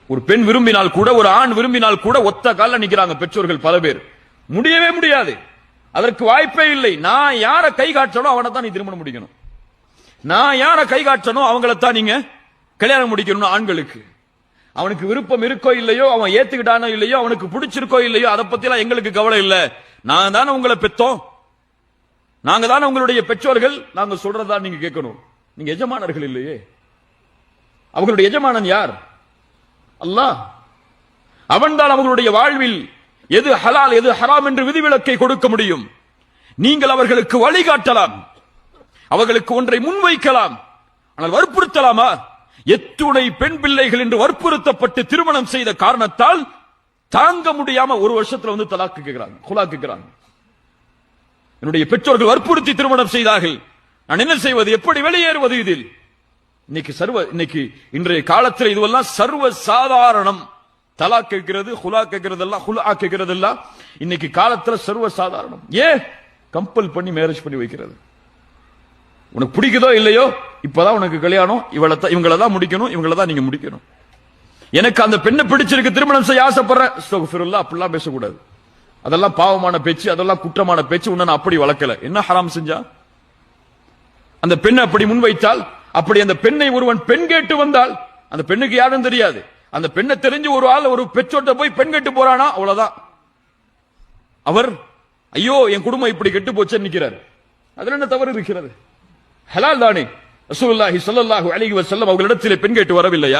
ஒரு பெண் விரும்பினால் கூட, ஒரு ஆண் விரும்பினால் கூட ஒத்த கால நிக்கிறாங்க பெற்றோர்கள் பல பேர். முடியவே முடியாது, அதற்கு வாய்ப்பே இல்லை. நான் யார கை காட்டணும் அவனை தான் நீ திருமணம் முடிக்கணும், நான் யார கை காட்டணும் அவங்களைத்தான் நீங்க கல்யாணம் முடிக்கணும். ஆண்களுக்கு அவனுக்கு விருப்பம் இருக்கோ இல்லையோ, அவன் ஏத்துக்கிட்டானோ இல்லையோ, அவனுக்கு பிடிச்சிருக்கோ இல்லையோ, அதை பத்தி எல்லாம் எங்களுக்கு கவலை இல்லை. நாங்க தானே உங்களை பெத்தோம், நாங்க தானே உங்களுடைய பெற்றோர்கள், நாங்க சொல்றதா நீங்க கேட்கணும். நீங்க எஜமானர்கள் இல்லையே. அவர்களுடைய எஜமானன் யார்? அல்லாஹ். அவன்தான் அவர்களுடைய வாழ்வில் எது ஹலால் எது ஹராம் என்று விதிவிலக்கை கொடுக்க முடியும். நீங்கள் அவர்களுக்கு வழிகாட்டலாம், அவர்களுக்கு ஒன்றை முன்வைக்கலாம், ஆனால் வற்புறுத்தலாமா? எத்துணை பெண் பிள்ளைகள் என்று வற்புறுத்தப்பட்டு திருமணம் செய்த காரணத்தால் தாங்க முடியாம ஒரு வருஷத்துல வந்து தலாக்கு கேட்கிறாங்க, குலாக்கு கேட்கிறாங்க. என்னுடைய பெற்றோர்கள் வற்புறுத்தி திருமணம் செய்தார்கள், நான் என்ன செய்வது, எப்படி வெளியேறுவது? இதில் இன்னைக்கு இன்றைய காலத்தில் இதுவெல்லாம் சர்வ சாதாரணம். தலா கேட்கிறது, ஹுலா கேட்கிறது எல்லாம், ஹுலா கேட்கிறது எல்லாம் இன்னைக்கு காலத்துல சர்வ சாதாரணம். ஏன் கம்பல் பண்ணி மேரேஜ் பண்ணி வைக்கிறது? உனக்கு பிடிக்குதோ இல்லையோ, இப்பதான் உனக்கு கல்யாணம், இவங்களை தான் முடிக்கணும், இவங்களை தான் நீங்க முடிக்கணும். எனக்கு அந்த பெண்ணை பிடிச்சிருக்கு, திருமணம் செய்ய ஆசைப்படுறேன், அப்படிலாம் பேசக்கூடாது. அதெல்லாம் பாவமான பேச்சு, அதெல்லாம் குற்றமான பேச்சு. உன்ன அப்படி வளர்க்கல, என்ன ஹராம் செஞ்சா? அந்த பெண்ணை அப்படி முன்வைத்தால், அப்படி அந்த பெண்ணை ஒருவன் பெண் கேட்டு வந்தால், அந்த பெண்ணுக்கு யாரும் தெரியாது, அந்த பெண்ணை தெரிஞ்சு ஒரு ஆள் ஒரு பெற்றோட்ட போய் பெண் கேட்டு போறானா, அவ்வளவுதான். அவர் ஐயோ என் குடும்பம் இப்படி கெட்டு போச்சு நிக்கிறார். அதுல என்ன தவறு இருக்கிறது? ஹலால் தானே. ரசூலுல்லாஹி ஸல்லல்லாஹு அலைஹி வஸல்லம் அவர்களிடத்தில் பெண் கேட்டு வரவில்லையா?